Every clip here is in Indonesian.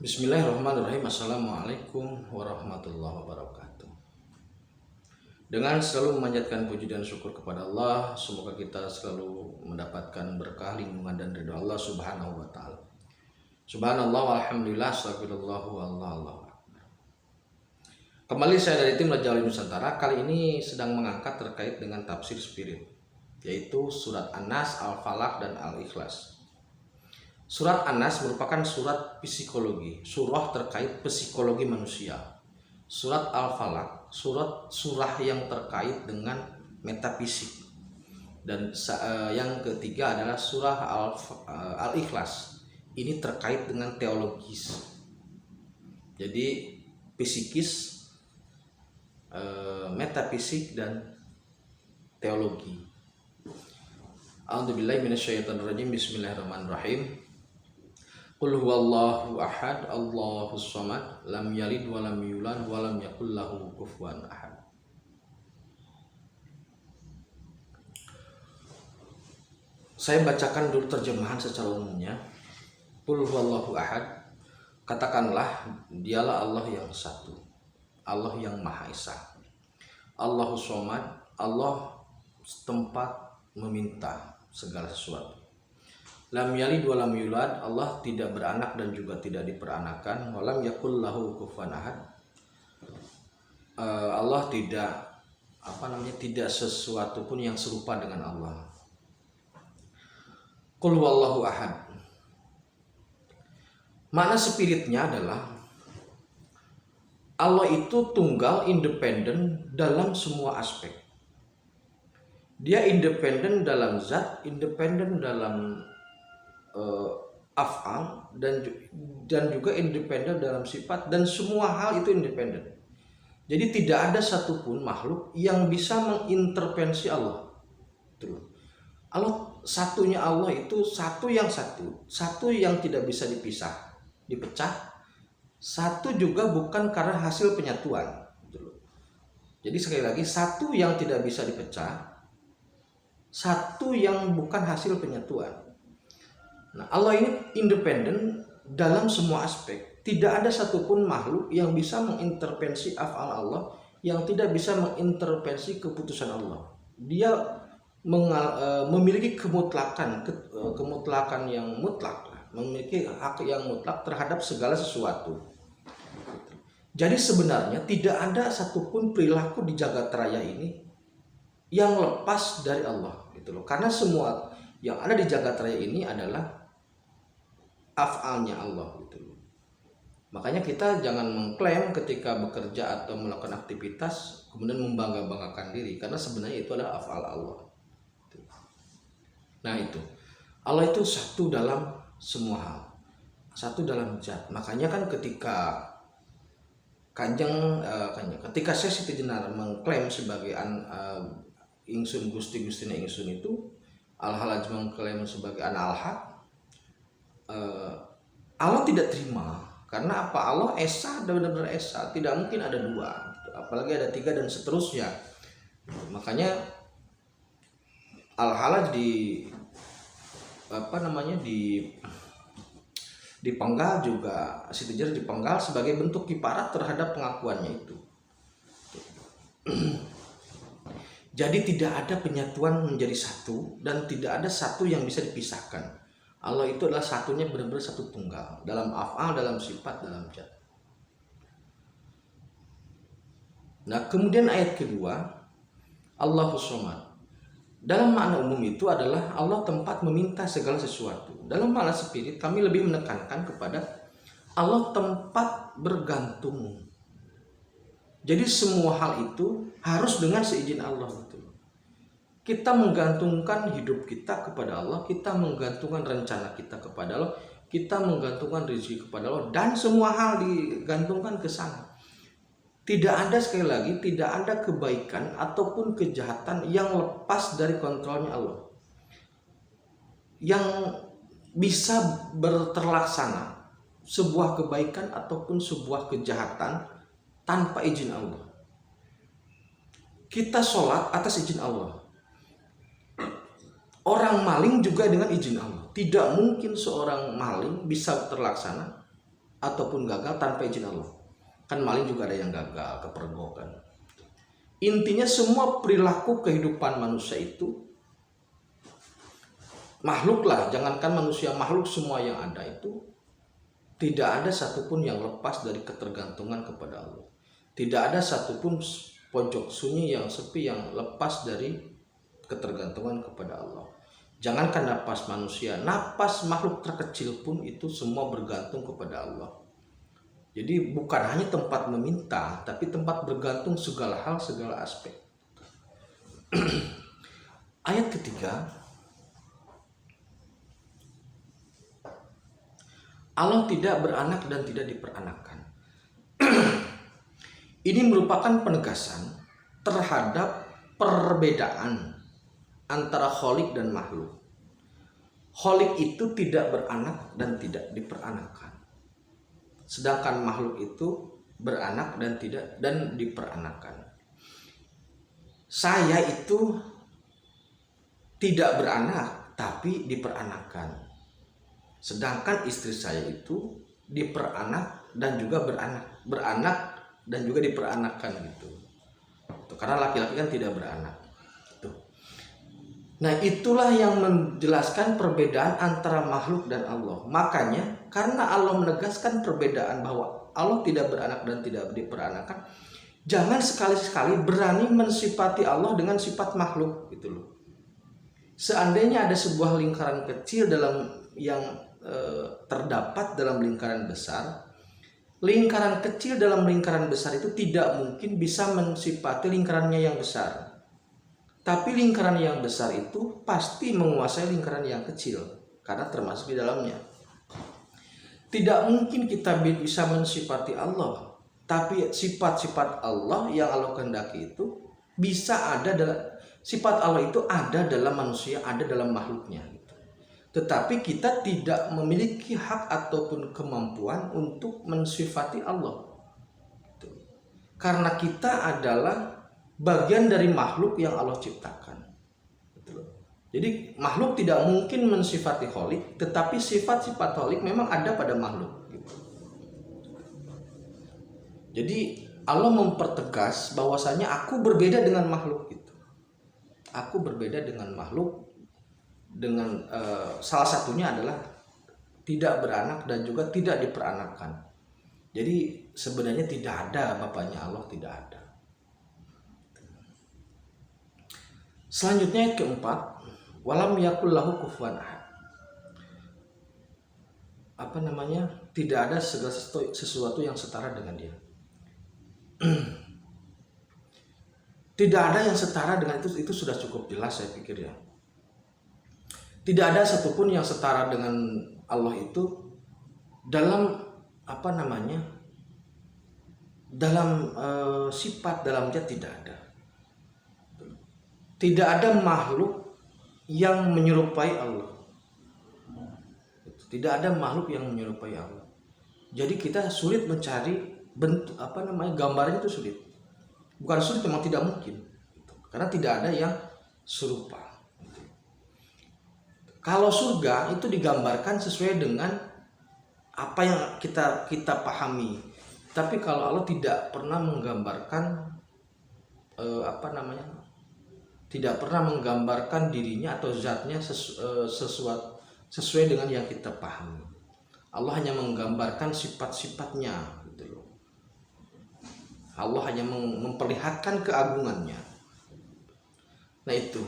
Bismillahirrahmanirrahim. Assalamualaikum warahmatullahi wabarakatuh. Dengan selalu memanjatkan puji dan syukur kepada Allah, semoga kita selalu mendapatkan berkah, lindungan dan ridha Allah Subhanahu wa taala. Subhanallah walhamdulillah, astagfirullah wallahu akbar. Kembali saya dari tim Raja Wali Nusantara. Kali ini sedang mengangkat terkait dengan tafsir spirit, yaitu surat An-Nas, Al-Falaq dan Al-Ikhlas. Surat An-Nas merupakan surat psikologi, surah terkait psikologi manusia. Surat Al-Falaq, surah yang terkait dengan metafisik. Dan yang ketiga adalah surah Al-Ikhlas. Ini terkait dengan teologis. Jadi psikis, metafisik dan teologi. A'udzubillahi minasyaitonirrajim. Bismillahirrahmanirrahim. Qul huwallahu ahad, Allahus samad, lam yalid wa lam yulad wa lam yakul lahu kufuwan ahad. Saya bacakan dulu terjemahan secara umumnya. Qul huwallahu ahad, katakanlah dialah Allah yang satu, Allah yang Maha Esa. Allahus samad, Allah tempat meminta segala sesuatu. Lam yalid wa lam yulad, Allah tidak beranak dan juga tidak diperanakan. Walam yakul lahu kufuwan ahad, Allah tidak tidak sesuatu pun yang serupa dengan Allah. Qul huwallahu ahad, makna spiritnya adalah Allah itu tunggal, independen dalam semua aspek. Dia independen dalam zat, independen dalam af'al dan juga independen dalam sifat, dan semua hal itu independen. Jadi tidak ada satupun makhluk yang bisa mengintervensi Allah. Allah satunya, Allah itu satu yang tidak bisa dipisah, dipecah. Satu juga bukan karena hasil penyatuan. Jadi sekali lagi, satu yang tidak bisa dipecah, satu yang bukan hasil penyatuan. Nah, Allah ini independen dalam semua aspek. Tidak ada satupun makhluk yang bisa mengintervensi af'al Allah, yang tidak bisa mengintervensi keputusan Allah. Dia memiliki kemutlakan yang mutlak, memiliki hak yang mutlak terhadap segala sesuatu. Jadi sebenarnya tidak ada satupun perilaku di jagat raya ini yang lepas dari Allah, gitu loh. Karena semua yang ada di jagat raya ini adalah af'alnya Allah, gitu. Makanya kita jangan mengklaim ketika bekerja atau melakukan aktivitas kemudian membangga-banggakan diri, karena sebenarnya itu adalah af'al Allah. Nah, itu Allah itu satu dalam semua hal, satu dalam zat. Makanya kan ketika ketika saya Siti Jenar mengklaim sebagai ingsun Gusti Gustina ingsun itu, Al-Halaj mengklaim sebagai Al-Haq, Allah tidak terima. Karena apa? Allah Esa, benar-benar Esa, tidak mungkin ada dua, apalagi ada tiga dan seterusnya. Makanya Al-Halaj dipenggal juga, Siti Jenar dipenggal sebagai bentuk kiparat terhadap pengakuannya itu. Jadi tidak ada penyatuan menjadi satu, dan tidak ada satu yang bisa dipisahkan. Allah itu adalah satunya, benar-benar satu tunggal dalam af'al, dalam sifat, dalam zat. Nah, kemudian ayat kedua, Allahus samad. Dalam makna umum itu adalah Allah tempat meminta segala sesuatu. Dalam makna spirit kami lebih menekankan kepada Allah tempat bergantung. Jadi semua hal itu harus dengan seizin Allah, gitu. Kita menggantungkan hidup kita kepada Allah, kita menggantungkan rencana kita kepada Allah, kita menggantungkan rezeki kepada Allah, dan semua hal digantungkan ke sana. Tidak ada, sekali lagi, tidak ada kebaikan ataupun kejahatan yang lepas dari kontrolnya Allah, yang bisa terlaksana sebuah kebaikan ataupun sebuah kejahatan tanpa izin Allah. Kita sholat atas izin Allah. Orang maling juga dengan izin Allah. Tidak mungkin seorang maling bisa terlaksana ataupun gagal tanpa izin Allah. Kan maling juga ada yang gagal, kepergok kan. Intinya semua perilaku kehidupan manusia itu, makhluk lah, jangankan manusia, makhluk semua yang ada itu tidak ada satupun yang lepas dari ketergantungan kepada Allah. Tidak ada satupun pojok sunyi yang sepi yang lepas dari ketergantungan kepada Allah. Jangankan napas manusia, napas makhluk terkecil pun itu semua bergantung kepada Allah. Jadi bukan hanya tempat meminta, tapi tempat bergantung segala hal, segala aspek. Ayat ketiga, Allah tidak beranak dan tidak diperanakkan. Ini merupakan penegasan terhadap perbedaan antara kholik dan makhluk. Kholik itu tidak beranak dan tidak diperanakkan. Sedangkan makhluk itu beranak dan tidak dan diperanakkan. Saya itu tidak beranak tapi diperanakkan. Sedangkan istri saya itu diperanak dan juga beranak dan juga diperanakkan gitu. Karena laki-laki kan tidak beranak. Nah, itulah yang menjelaskan perbedaan antara makhluk dan Allah. Makanya karena Allah menegaskan perbedaan bahwa Allah tidak beranak dan tidak diperanakkan, jangan sekali-sekali berani mensifati Allah dengan sifat makhluk gitu loh. Seandainya ada sebuah lingkaran kecil dalam yang terdapat dalam lingkaran besar, lingkaran kecil dalam lingkaran besar itu tidak mungkin bisa mensifati lingkarannya yang besar. Tapi lingkaran yang besar itu pasti menguasai lingkaran yang kecil karena termasuk di dalamnya. Tidak mungkin kita bisa mensifati Allah, tapi sifat-sifat Allah yang Allah kehendaki itu bisa ada dalam sifat Allah itu ada dalam manusia, ada dalam makhluknya. Tetapi kita tidak memiliki hak ataupun kemampuan untuk mensifati Allah. Karena kita adalah bagian dari makhluk yang Allah ciptakan. Jadi makhluk tidak mungkin mensifati kholik, tetapi sifat-sifat kholik memang ada pada makhluk. Jadi Allah mempertegas bahwasanya aku berbeda dengan makhluk itu. Aku berbeda dengan makhluk dengan salah satunya adalah tidak beranak dan juga tidak diperanakkan. Jadi sebenarnya tidak ada bapaknya Allah, tidak ada. Selanjutnya ayat keempat, walam yakul lahu kufuwan ahad. Tidak ada segala sesuatu yang setara dengan dia. Tidak ada yang setara dengan itu sudah cukup jelas saya pikir ya. Tidak ada satupun yang setara dengan Allah itu dalam dalam sifat, dalam zat tidak ada. Tidak ada makhluk yang menyerupai Allah. Tidak ada makhluk yang menyerupai Allah. Jadi kita sulit mencari bentuk gambarnya itu sulit. Bukan sulit, memang tidak mungkin. Karena tidak ada yang serupa. Kalau surga itu digambarkan sesuai dengan apa yang kita pahami. Tapi kalau Allah tidak pernah menggambarkan tidak pernah menggambarkan dirinya atau zatnya sesuai dengan yang kita pahami. Allah hanya menggambarkan sifat-sifatnya gitu loh. Allah hanya memperlihatkan keagungannya. Nah itu.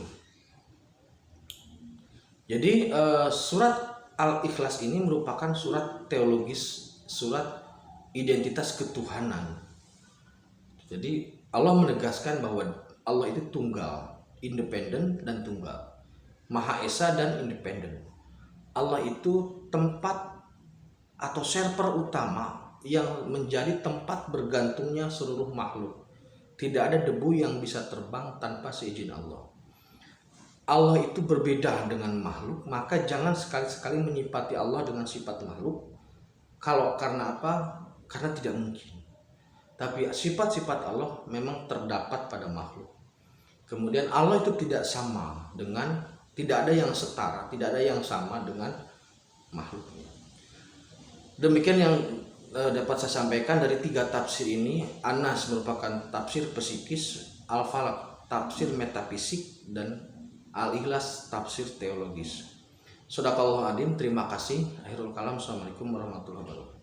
Jadi surat Al-Ikhlas ini merupakan surat teologis, surat identitas ketuhanan. Jadi Allah menegaskan bahwa Allah itu tunggal, independen dan tunggal, Maha Esa dan independen. Allah itu tempat atau server utama yang menjadi tempat bergantungnya seluruh makhluk. Tidak ada debu yang bisa terbang tanpa seizin Allah. Allah itu berbeda dengan makhluk, maka jangan sekali-sekali menyifati Allah dengan sifat makhluk. Karena apa? Karena tidak mungkin. Tapi sifat-sifat Allah memang terdapat pada makhluk. Kemudian Allah itu tidak ada yang setara, tidak ada yang sama dengan makhluknya. Demikian yang dapat saya sampaikan dari 3 tafsir ini, Anas merupakan tafsir psikis, Al-Falaq tafsir metafisik, dan Al-Ikhlas tafsir teologis. Shadaqallahu adzim. Terima kasih. Akhirul kalam. Assalamualaikum warahmatullahi wabarakatuh.